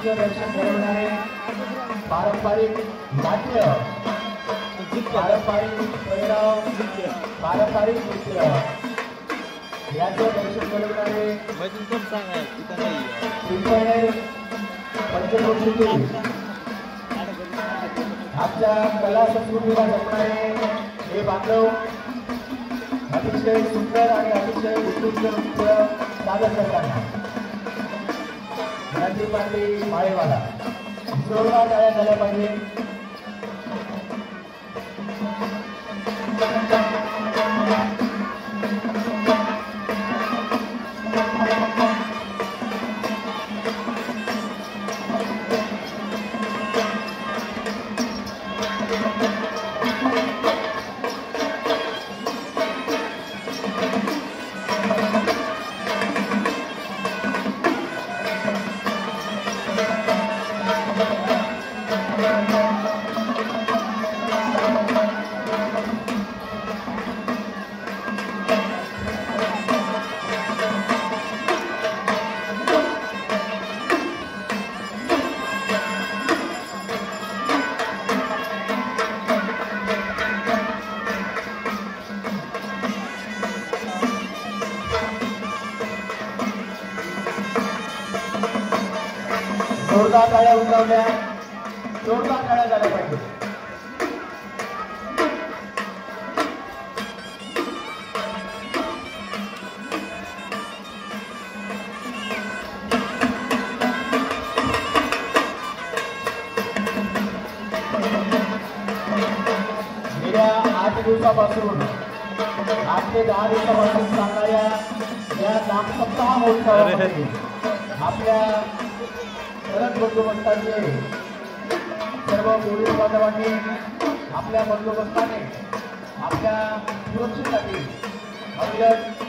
दर्शन घडवणारे पारंपरिक नाट्य, पारंपरिक पैराव, पारंपरिक नृत्य याचं दर्शन घडवणारे पिंपळनेर पंचक्रोशीतील आमच्या कला संस्कृतीला जपणारे हे बांधव अतिशय सुंदर आणि अतिशय उत्कृष्ट नृत्य सादर करताना रणजित पाटील माळेवाला जोरदार टाळ्या झाल्या पाहिजे. जोरदार टाळ्या उठवल्या, जोरदार टाळ्या झाल्या पाहिजे. गेल्या 8 दिवसापासून 8 ते 10 दिवसापासून चालणाऱ्या या नामसप्ताह महोत्सवामध्ये आपल्या परत बंदोबस्ताचे सर्व पोलीस बांधवांनी आपल्या बंदोबस्ताने आपल्या सुरक्षेसाठी अविरत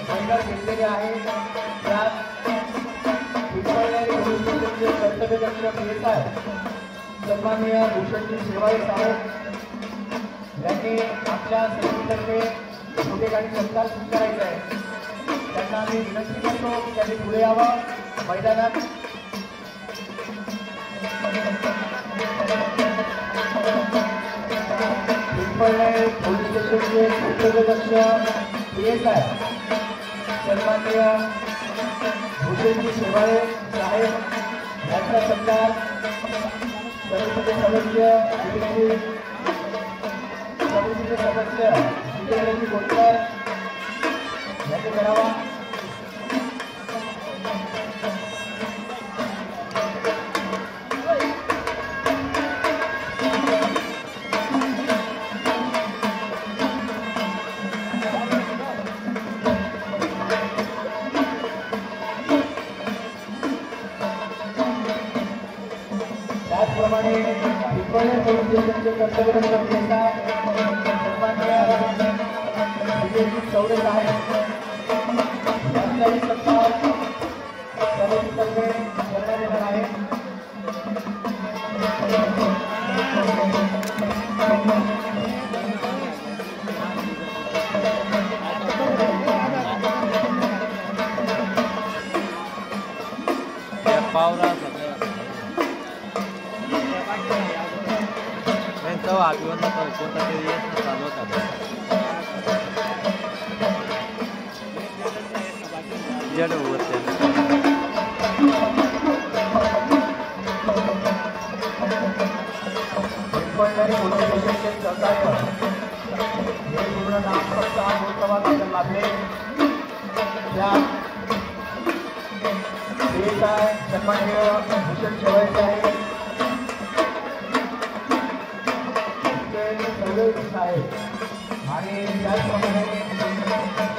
मेहनत घेतलेली आहे. त्यात पिंपळनेर पोलीस स्टेशनचे कर्तव्यदक्ष PSI सन्माननीय भूषणजी शेवाळे साहेब यांनी आपल्या समितीतर्फे कुठे काही सत्कार स्वीकारायचा आहे. त्यांना मी विनंती करतो की त्यांनी पुढे यावं मैदानात. पिंपळनेर पोलीस स्टेशनचे कर्तव्यदक्ष PSI सन्माननीय भूषणजी शेवाळे साहेब यांचा सत्कार समितीचे सदस्य जितेंद्रजी कोटकर यांनी करावा. त्याचप्रमाणे पिंपळनेर पोलीस स्टेशनचे कर्तव्यदक्ष PSI सन्माननीय विजयजी चौरे साहेब यांचाही सत्कार समितीतर्फे करण्यात येणार आहे. अभिवंदन कोणता तरी चालू होता जड होते. पिंपळनेर पोलीस स्टेशनचे सहकार्य हे पूर्ण नामसप्ताह महोत्सवात लाभले. त्यात PSI सन्माननीय भूषण शेवाळे साहेब साहेब आणि त्याचप्रमाणे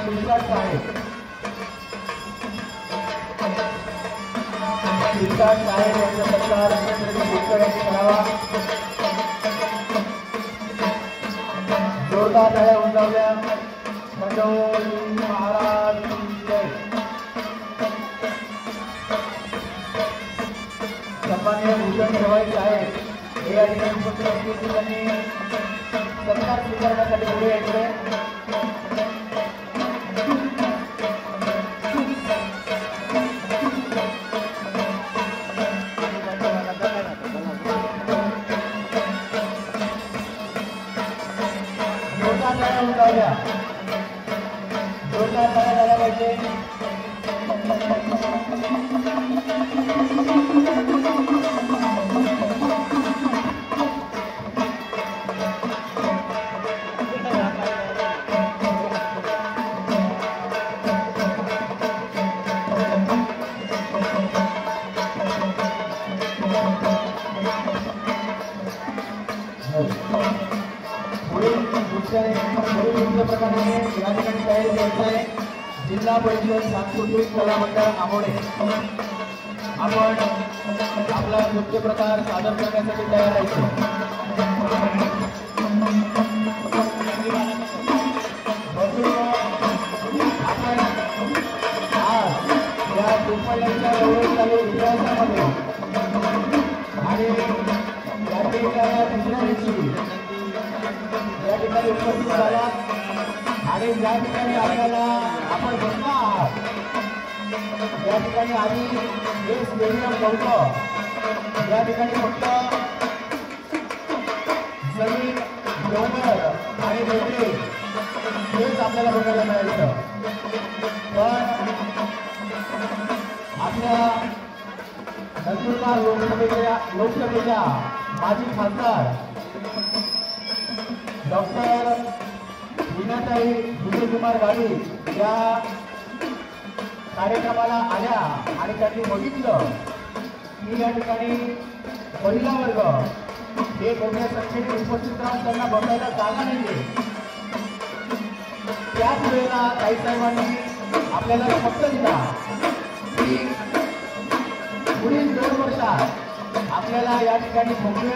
शिरसाट साहेब यांचा सत्कार कोटकर यांनी करावा. जोरदार टाळ्या उंचावल्या. महाराज सन्माननीय भूषण शेवाळे साहेब हे या ठिकाणी उपस्थित असतील. त्यांनी सत्कार स्वीकारण्यासाठी पुढे यायचे. द्या. जोरदार टाळ्या झाल्या पाहिजे. पुढील प्रकारे या ठिकाणी तयारी करायचं आहे. जिल्हा परिषद सांस्कृतिक कला मंडळ आंबोडे आपण आपला नृत्य प्रकार सादर करण्यासाठी तयार राहायचो. आपण आज या पिंपळ्याच्या गौरवशाली इतिहासामध्ये आणि या दुसऱ्या दिवशी या ठिकाणी उपस्थित झाला आणि ज्या ठिकाणी आपल्याला आपण बसला आहात या ठिकाणी आधी हे स्टेडियम नव्हतं. या ठिकाणी फक्त जमीन डोंगर आणि डोंगरे हेच आपल्याला बघायला मिळायचं. पण आपल्या नंदुरबार लोकसभेच्या माजी खासदार डॉक्टर मीनाताई विजयकुमार गावित या कार्यक्रमाला आल्या आणि त्यांनी बघितलं की या ठिकाणी महिला वर्ग हे मोठ्या संख्येने उपस्थित राहून त्यांना बसायला जागा नाहीये. त्याच वेळेला ताईसाहेबांनी आपल्याला फक्त दिला की पुढील 2 वर्षात आपल्याला या ठिकाणी भव्य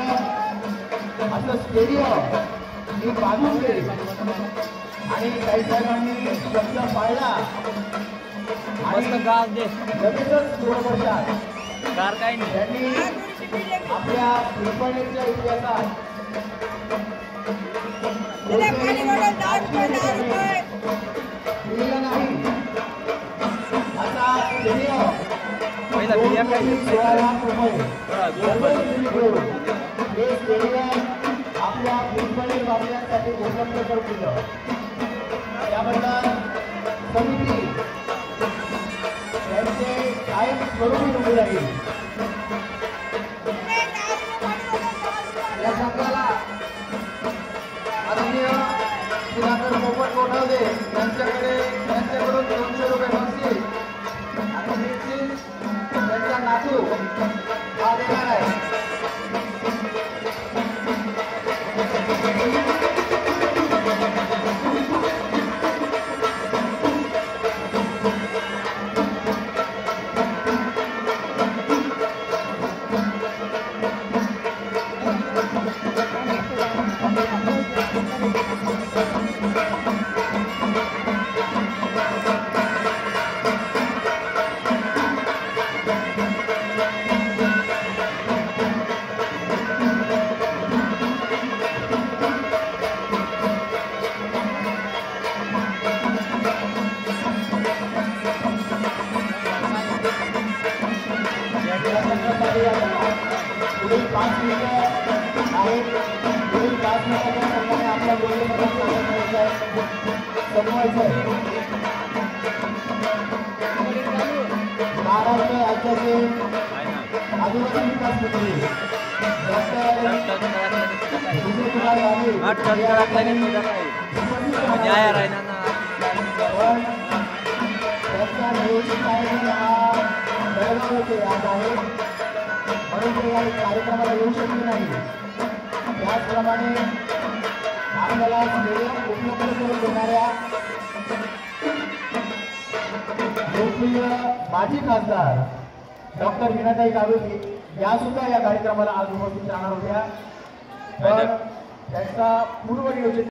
असं स्टेडियम ही बांधून गेली आणि ताईसाहेबांनी शब्द पाळला आणि लगेचच 2 वर्षात त्यांनी आपल्या पिंपळनेरच्या इतिहासात दिलेला नाही असा स्टेडियम 16 लाख रुपये हे स्टेडियम आपल्या पिंपळनेर वासियांसाठी उपलब्ध करून दिलं. त्याबद्दल समिती त्यांचे कायम स्वरूपी उभे राहील. या संघाला आदरणीय सुधाकर पोपट कोठावदे त्यांच्याकडून 200 रुपये बक्षीस आणि निश्चित त्यांचा नातू हा देणार आहे. पुढील 5 मिनिटं आहेत. पुढील 5 मिनिटाच्या प्रमाणे आपल्या बोलण्यामध्ये समवायचं आहे. महाराष्ट्र राज्याचे आदिवासी विकास मंत्री डॉक्टर विजयकुमार गावित त्यांच्या नियोजित आयोजन हा बेळगाव येथे आज आहे म्हणून ते या कार्यक्रमाला येऊ शकले नाही. त्याचप्रमाणे आपल्याला स्टेडियम उपलब्ध करून देणाऱ्या लोकप्रिय माजी खासदार डॉक्टर मीनाताई गावित या सुद्धा या कार्यक्रमाला आज उपस्थित राहणार होत्या. पण त्यांचा पूर्व नियोजित